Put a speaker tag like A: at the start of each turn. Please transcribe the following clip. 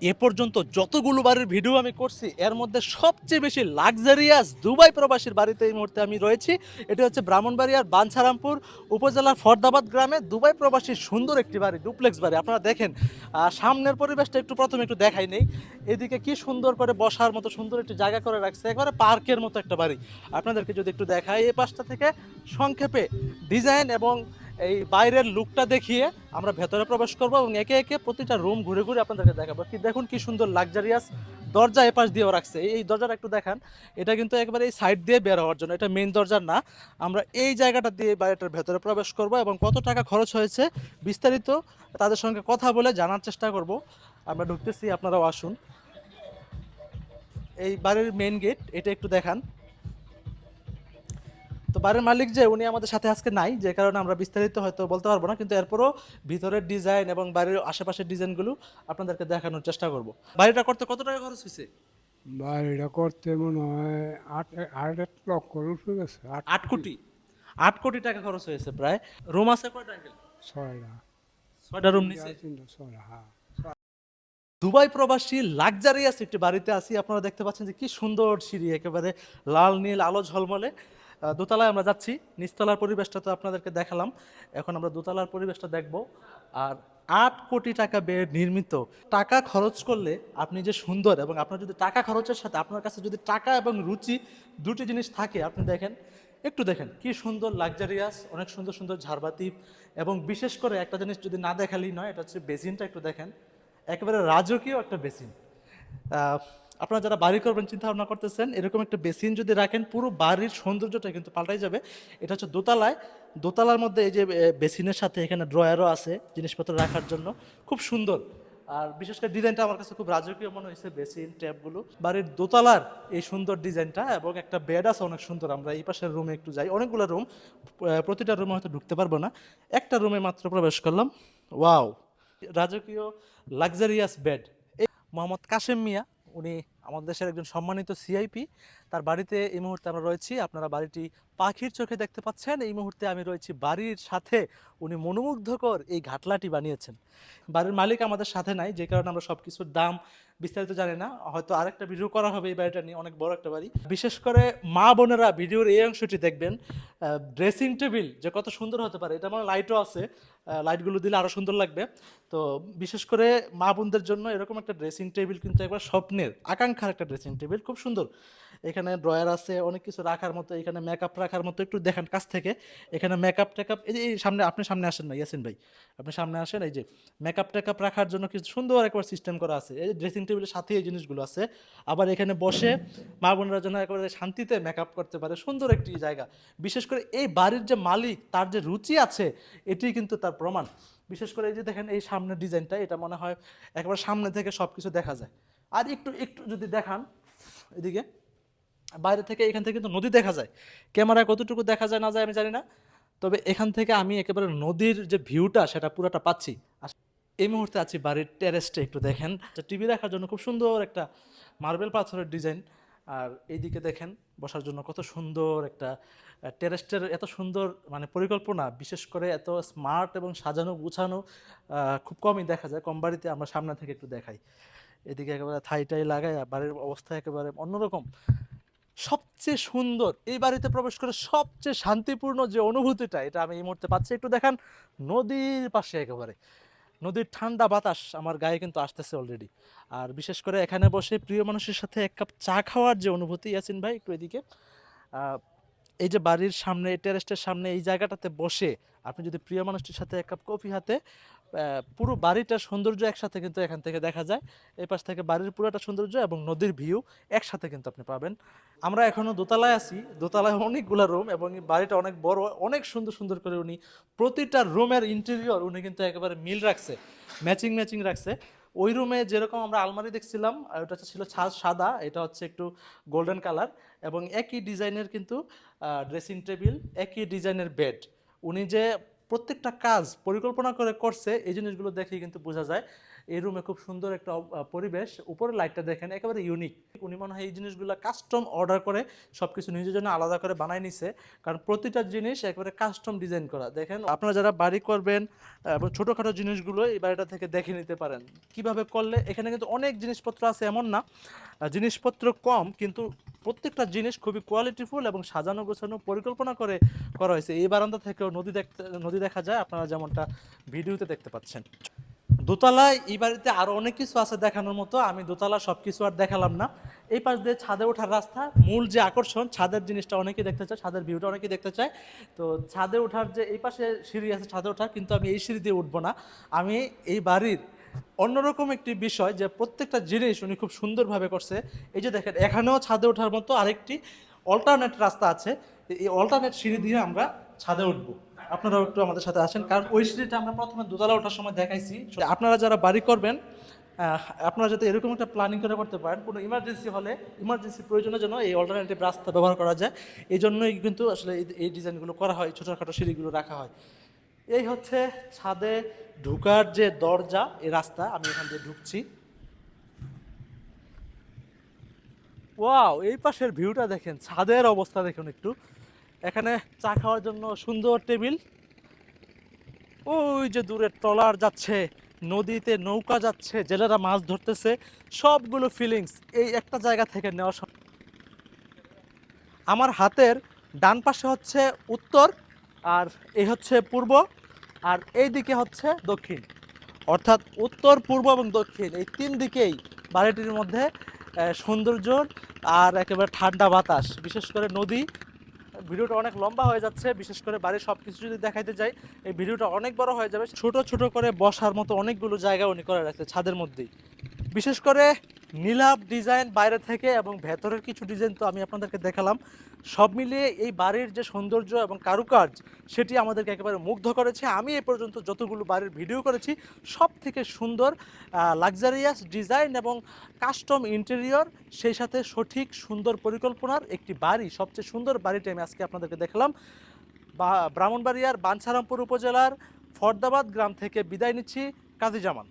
A: এ পর্যন্ত যতগুলো বাড়ির ভিডিও আমি করছি এর মধ্যে সবচেয়ে বেশি লাক্সারিয়াস দুবাই প্রবাসীর বাড়িতে এই মুহূর্তে আমি রয়েছি। এটি হচ্ছে ব্রাহ্মণবাড়িয়ার বাঞ্ছারামপুর উপজেলার ফরদাবাদ গ্রামে দুবাই প্রবাসীর সুন্দর একটি বাড়ি, ডুপ্লেক্স বাড়ি। আপনারা দেখেন সামনের পরিবেশটা একটু প্রথমে একটু দেখাই নেই। এদিকে কি সুন্দর করে বসার মতো সুন্দর একটি জায়গা করে রাখছে, একবারে পার্কের মতো একটা বাড়ি। আপনাদেরকে যদি একটু দেখাই এই পাশটা থেকে সংক্ষেপে ডিজাইন এবং এই বাইরের লুকটা দেখিয়ে আমরা ভেতরে প্রবেশ করবো এবং একে একে প্রতিটা রুম ঘুরে ঘুরে আপনাদেরকে দেখাবো। কি দেখুন কি সুন্দর লাক্সারিয়াস দরজা এপাশ দিয়েও রাখছে। এই দরজাটা একটু দেখান, এটা কিন্তু একবারে এই সাইড দিয়ে বের হওয়ার জন্য, এটা মেইন দরজা না। আমরা এই জায়গাটা দিয়ে বাড়িটার ভেতরে প্রবেশ করব এবং কত টাকা খরচ হয়েছে বিস্তারিত তাদের সঙ্গে কথা বলে জানার চেষ্টা করব। আমরা ঢুকতেছি, আপনারাও আসুন। এই বাড়ির মেইন গেট, এটা একটু দেখান। তো বাড়ির মালিক যে উনি আমাদের সাথে আজকে নাই, যে কারণে আমরা বিস্তারিত হয়তো বলতে পারবো না, কিন্তু এরপরও ভিতরের ডিজাইন এবং বাড়ির আশেপাশের ডিজাইনগুলো আপনাদেরকে দেখানোর চেষ্টা করব। বাড়িটা করতে কত টাকা খরচ হয়েছে?
B: বাড়িটা করতে মনে হয় আট আট এক লক্ষ উঠে গেছে
A: 8 কোটি। 8 কোটি টাকা খরচ হয়েছে প্রায়। রুম আছে কয়টা আঙ্কেল?
B: ছয়টা
A: 6টা রুম নিছে।
B: তিনটা ছয়টা হ্যাঁ।
A: দুবাই প্রবাসী লাক্সারিয়াস একটি বাড়িতে আছি। আপনারা দেখতে পাচ্ছেন যে কি সুন্দর সিঁড়ি, একেবারে লাল নীল আলো ঝলমলে। দোতলায় আমরা যাচ্ছি। নিচতলার পরিবেশটা তো আপনাদেরকে দেখালাম, এখন আমরা দোতলার পরিবেশটা দেখব। আর 8 কোটি টাকা ব্যয়ে নির্মিত, টাকা খরচ করলে আপনি যে সুন্দর, এবং আপনার যদি টাকা খরচের সাথে আপনার কাছে যদি টাকা এবং রুচি দুটি জিনিস থাকে, আপনি দেখেন, একটু দেখেন কি সুন্দর লাক্সারিয়াস, অনেক সুন্দর সুন্দর ঝাড়বাতি, এবং বিশেষ করে একটা জিনিস যদি না দেখালেই নয়, এটা হচ্ছে বেসিনটা একটু দেখেন, একেবারে রাজকীয় একটা বেসিন। আপনারা যারা বাড়ি করবেন চিন্তা ভাবনা করতেছেন, এরকম একটা বেসিন যদি রাখেন পুরো বাড়ির সৌন্দর্যটা কিন্তু পাল্টাই যাবে। এটা হচ্ছে দোতলায়, দোতলার মধ্যে এই যে বেসিনের সাথে এখানে ড্রয়ারও আছে জিনিসপত্র রাখার জন্য, খুব সুন্দর। আর বিশেষ করে ডিজাইনটা আমার কাছে খুব রাজকীয় মনে হয়েছে, বেসিন ট্যাপগুলো, বাড়ির দোতলার এই সুন্দর ডিজাইনটা, এবং একটা বেড আছে অনেক সুন্দর। আমরা এই পাশের রুমে একটু যাই, অনেকগুলো রুম, প্রতিটা রুমে হয়তো ঢুকতে পারবো না, একটা রুমে মাত্র প্রবেশ করলাম। ওয়াও, রাজকীয় লাক্সারিয়াস বেড। মোহাম্মদ কাশেম মিয়া, উনি আমাদের দেশের একজন সম্মানিত সিআইপি। তার বাড়িতে এই মুহূর্তে আমরা রয়েছি। আপনারা বাড়িটি পাখির চোখে দেখতে পাচ্ছেন। এই মুহূর্তে আমি রয়েছি বাড়ির সাথে। উনি মনোমুগ্ধকর এই ঘাটলাটি বানিয়েছেন। বাড়ির মালিক আমাদের সাথে নাই, যে কারণে আমরা সব কিছুর দাম বিস্তারিত জানি না। হয়তো আরেকটা ভিডিও করা হবে এই বাড়িটা নিয়ে, অনেক বড় একটা বাড়ি। বিশেষ করে মা বোনেরা ভিডিওর এই অংশটি দেখবেন। ড্রেসিং টেবিল যে কত সুন্দর হতে পারে, এটা আমার লাইটও আছে, লাইটগুলো দিলে আরও সুন্দর লাগবে। তো বিশেষ করে মা বোনদের জন্য এরকম একটা ড্রেসিং টেবিল কিন্তু একবার স্বপ্নের আকাঙ্ক্ষার একটা ড্রেসিং টেবিল, খুব সুন্দর। এখানে ড্রয়ার আছে, অনেক কিছু রাখার মতো, এখানে মেকআপ রাখার মতো, একটু দেখেন কাছ থেকে। এখানে মেকআপ টেকআপ, এই যে এই সামনে, আপনি সামনে আসেন না ইয়াসিন ভাই, আপনি সামনে আসেন। এই যে মেকআপ টেকআপ রাখার জন্য কিছু সুন্দর একবার সিস্টেম করা আছে, এই যে ড্রেসিং টেবিলের সাথে এই জিনিসগুলো আছে। আবার এখানে বসে মা বোনরা যেন একেবারে শান্তিতে মেকআপ করতে পারে, সুন্দর একটি জায়গা। বিশেষ করে এই বাড়ির যে মালিক, তার যে রুচি আছে, এটি কিন্তু তার প্রমাণ। বিশেষ করে এই যে দেখেন এই সামনের ডিজাইনটা, এটা মনে হয় একবার সামনে থেকে সব কিছু দেখা যায়। আর একটু একটু যদি দেখান এদিকে, বাইরে থেকে এখান থেকে কিন্তু নদী দেখা যায়। ক্যামেরায় কতটুকু দেখা যায় না যায় আমি জানি না, তবে এখান থেকে আমি একেবারে নদীর যে ভিউটা সেটা পুরোটা পাচ্ছি। আর এই মুহূর্তে আছি বাড়ির টেরেসটা, একটু দেখেন। টিভি রাখার জন্য খুব সুন্দর একটা মার্বেল পাথরের ডিজাইন। আর এইদিকে দেখেন বসার জন্য কত সুন্দর একটা টেরেস্টের, এত সুন্দর মানে পরিকল্পনা, বিশেষ করে এত স্মার্ট এবং সাজানো গুছানো খুব কমই দেখা যায় কম বাড়িতে। আমরা সামনে থেকে একটু দেখাই, এদিকে একেবারে থাই টাই লাগায় বাড়ির অবস্থা একেবারে অন্যরকম। সবচেয়ে সুন্দর এই বাড়িতে প্রবেশ করে সবচেয়ে শান্তিপূর্ণ যে অনুভূতিটা, এটা আমি এই মুহূর্তে পাচ্ছি। একটু দেখান, নদীর পাশে একেবারে নদীর ঠান্ডা বাতাস আমার গায়ে কিন্তু আসতেছে অলরেডি। আর বিশেষ করে এখানে বসে প্রিয় মানুষের সাথে এক কাপ চা খাওয়ার যে অনুভূতি, ইয়াসিন ভাই একটু এদিকে, আহ, এই যে বাড়ির সামনে টেরেস্টের সামনে এই জায়গাটাতে বসে আপনি যদি প্রিয় মানুষটির সাথে এক কাপ কফি হাতে, পুরো বাড়িটার সৌন্দর্য একসাথে কিন্তু এখান থেকে দেখা যায়। এই পাশ থেকে বাড়ির পুরোটা সৌন্দর্য এবং নদীর ভিউ একসাথে কিন্তু আপনি পাবেন। আমরা এখনো দোতলায় আছি, দোতলায় অনেকগুলো রুম, এবং এই বাড়িটা অনেক বড়, অনেক সুন্দর সুন্দর করে উনি প্রতিটা রুমের ইন্টেরিয়র উনি কিন্তু একেবারে মিল রাখছে, ম্যাচিং ম্যাচিং রাখছে। ওই রুমে যেরকম আমরা আলমারি দেখছিলাম, ওটা ছিল সাদা, এটা হচ্ছে একটু গোল্ডেন কালার, এবং একই ডিজাইনের কিন্তু ড্রেসিং টেবিল, একই ডিজাইনের বেড। উনি যে প্রত্যেকটা কাজ পরিকল্পনা করে করছে, এই জিনিসগুলো দেখেই কিন্তু বোঝা যায়। এই রুমে খুব সুন্দর একটা পরিবেশ। উপরে লাইটটা দেখেন একেবারে ইউনিক। উনি মনে হয় এই জিনিসগুলো কাস্টম অর্ডার করে সবকিছু নিজের জন্য আলাদা করে বানায় নিছে, কারণ প্রতিটা জিনিস একেবারে কাস্টম ডিজাইন করা। দেখেন আপনারা যারা বাড়ি করবেন এবং ছোটোখাটো জিনিসগুলো এই বাড়িটা থেকে দেখে নিতে পারেন কিভাবে করলে। এখানে কিন্তু অনেক জিনিসপত্র আছে, এমন না জিনিসপত্র কম, কিন্তু প্রত্যেকটা জিনিস খুবই কোয়ালিটিফুল এবং সাজানো গোছানো পরিকল্পনা করে করা হয়েছে। এই বারান্দা থেকেও নদী দেখা যায়, আপনারা যেমনটা ভিডিওতে দেখতে পাচ্ছেন। দোতলায় এই বাড়িতে আরো অনেক কিছু আছে দেখানোর মতো, আমি দোতলা সবকিছু আর দেখালাম না। এই পাশ দিয়ে ছাদে ওঠার রাস্তা, মূল যে আকর্ষণ ছাদের জিনিসটা অনেকেই দেখতে চায়, ছাদের ভিউটা অনেকেই দেখতে চায়। তো ছাদে ওঠার যে এই পাশে সিঁড়ি আছে ছাদে ওঠার, কিন্তু আমি এই সিঁড়ি দিয়ে উঠবো না। আমি এই বাড়ির অন্যরকম একটি বিষয় যে প্রত্যেকটা জিনিস উনি খুব সুন্দরভাবে করছে। এই যে দেখেন এখানেও ছাদে ওঠার মতো আরেকটি অল্টারনেট রাস্তা আছে, এই অল্টারনেট সিঁড়ি দিয়ে আমরা ছাদে উঠবো। আপনারাও একটু আমাদের সাথে আসেন, কারণ ওই সিঁড়িটা আমরা প্রথমে দোতলা ওঠার সময় দেখাইছি। আপনারা যারা বাড়ি করবেন আপনারা যাতে এরকম একটা প্ল্যানিং করে করতে পারেন, কোনো ইমার্জেন্সি প্রয়োজনের জন্য এই অল্টারনেটিভ রাস্তা ব্যবহার করা যায়। এই জন্যই কিন্তু আসলে এই ডিজাইনগুলো করা হয়, ছোটোখাটো সিঁড়িগুলো রাখা হয়। এই হচ্ছে ছাদে ঢুকার যে দরজা, এই রাস্তা, আমি এখান দিয়ে ঢুকছি। ওয়াও, এই পাশের ভিউটা দেখেন, ছাদের অবস্থা দেখুন একটু। এখানে চা খাওয়ার জন্য সুন্দর টেবিল। ওই যে দূরে ট্রলার যাচ্ছে, নদীতে নৌকা যাচ্ছে, জেলেরা মাছ ধরতেছে, সবগুলো ফিলিংস এই একটা জায়গা থেকে নেওয়া আমার হাতের ডান পাশে হচ্ছে উত্তর, আর এই হচ্ছে পূর্ব, আর এই দিকে হচ্ছে দক্ষিণ। অর্থাৎ উত্তর, পূর্ব এবং দক্ষিণ এই তিন দিকেই বাড়িটির মধ্যে সৌন্দর্য আর একেবারে ঠান্ডা বাতাস, বিশেষ করে নদী। ভিডিওটা অনেক লম্বা হয়ে যাচ্ছে, বিশেষ করে বাড়ির সব কিছু যদি দেখাইতে যাই এই ভিডিওটা অনেক বড় হয়ে যাবে। ছোট ছোট করে বসার মতো অনেকগুলো জায়গা উনি করে রাখছে ছাদের মধ্যেই। বিশেষ করে নীলাভ ডিজাইন বাইরে থেকে এবং ভেতরের কিছু ডিজাইন তো আমি আপনাদেরকে দেখালাম। সব মিলিয়ে এই বাড়ির যে সৌন্দর্য এবং কারুকাজ সেটি আমাদেরকে একেবারে মুগ্ধ করেছে। আমি এ পর্যন্ত যতগুলো বাড়ির ভিডিও করেছি সব থেকে সুন্দর লাক্সারিয়াস ডিজাইন এবং কাস্টম ইন্টেরিয়র, সেই সাথে সঠিক সুন্দর পরিকল্পনার একটি বাড়ি, সবচেয়ে সুন্দর বাড়িটি আমি আজকে আপনাদেরকে দেখালাম। ব্রাহ্মণবাড়িয়ার বাঞ্ছারামপুর উপজেলার ফরদাবাদ গ্রাম থেকে বিদায় নিচ্ছি, কাজী জামান।